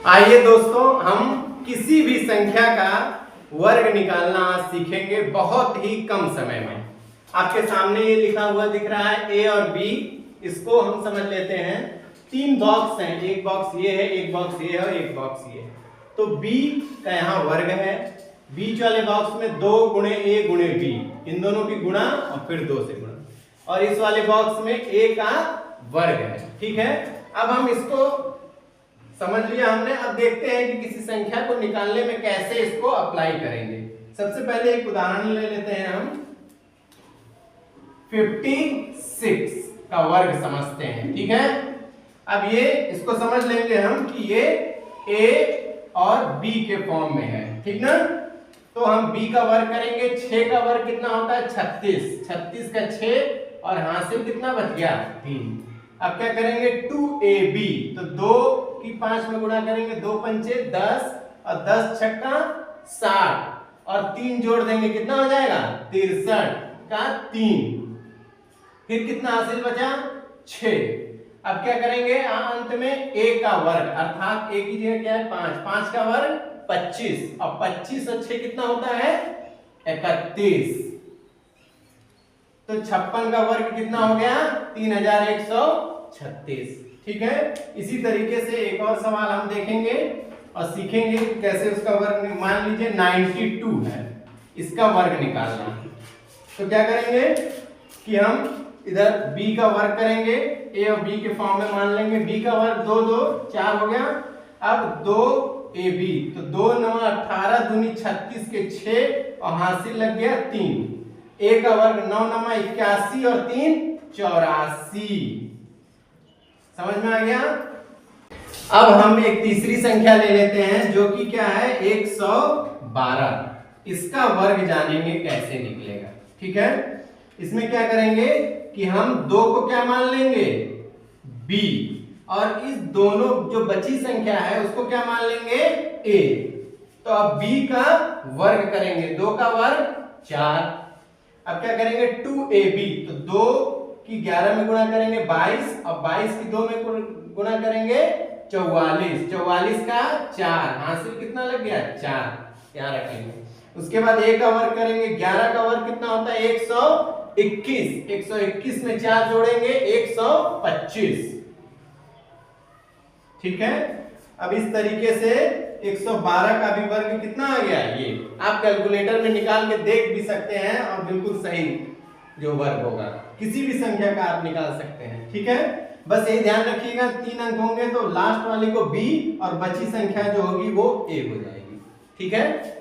आइए दोस्तों, हम किसी भी संख्या का वर्ग निकालना आज सीखेंगे बहुत ही कम समय में। आपके सामने ये लिखा हुआ दिख रहा है ए और बी। इसको हम समझ लेते हैं, तीन बॉक्स हैं, एक बॉक्स ये है, एक बॉक्स ये है और एक बॉक्स ये है। तो बी का यहाँ वर्ग है, बीच वाले बॉक्स में 2 गुणे ए गुणे बी, इन दोनों की गुणा और फिर 2 से गुणा, और इस वाले बॉक्स में ए का वर्ग है। ठीक है, अब हम इसको समझ लिया हमने। अब देखते हैं कि किसी संख्या को निकालने में कैसे इसको अप्लाई करेंगे। सबसे पहले एक उदाहरण ले लेते हैं हम। 56 का वर्ग समझते हैं। ठीक है, अब ये इसको समझ लेंगे हम कि ये a और b के फॉर्म में है। ठीक ना, तो हम b का वर्ग करेंगे। 6 का वर्ग कितना होता है? 36। 36 का 6 और हासिल कितना बच गया? 3। अब क्या करेंगे? 2ab, तो 2 की 5 में गुणा करेंगे, 2 पंचे 10 और 10 छक्का 60 और 3 जोड़ देंगे, कितना हो जाएगा? 63 का 3। फिर कितना हासिल बचा? 6। अब क्या करेंगे? अंत में a का वर्ग, अर्थात a की जगह क्या है? 5। 5 का वर्ग 25 और 25 और 6 कितना होता है? 31। तो 56 का वर्ग कितना हो गया? 3136। ठीक है, इसी तरीके से एक और सवाल हम देखेंगे और सीखेंगे कैसे उसका वर्ग। मान लीजिए 92 है, इसका वर्ग निकालना है। तो क्या करेंगे कि हम इधर b का वर्ग करेंगे, a और b के फॉर्म में मान लेंगे। b का वर्ग 2 2 4 हो गया। अब 2ab, तो 2 9 18 दूनी 36 के 6 और हासिल लग गया 3। a का वर्ग 9 9 81 और 3 84। समझ में आ गया? अब हम एक तीसरी संख्या ले लेते हैं जो कि क्या है? 112। इसका वर्ग जानेंगे कैसे निकलेगा। ठीक है, इसमें क्या करेंगे कि हम 2 को क्या मान लेंगे? b, और इस दोनों जो बची संख्या है उसको क्या मान लेंगे? a। तो अब b का वर्ग करेंगे, 2 का वर्ग 4। अब क्या करेंगे? 2ab, तो 2 की 11 में गुणा करेंगे 22 और 22 की 2 में गुणा करेंगे 44। 44 का 4, हासिल कितना लग गया? 4। यहाँ रखेंगे। उसके बाद a का वर्ग करेंगे, 11 का वर्ग कितना होता है? 121। 121 में 4 जोड़ेंगे 125। ठीक है, अब इस तरीके से 112 का भी वर्ग कितना आ गया? ये आप कैलकुलेटर में निकाल के देख भी सकते हैं और बिल्कुल सही जो वर्ग होगा किसी भी संख्या का आप निकाल सकते हैं। ठीक है, बस ये ध्यान रखिएगा 3 अंक होंगे तो लास्ट वाली को b और बची संख्या जो होगी वो a हो जाएगी। ठीक है।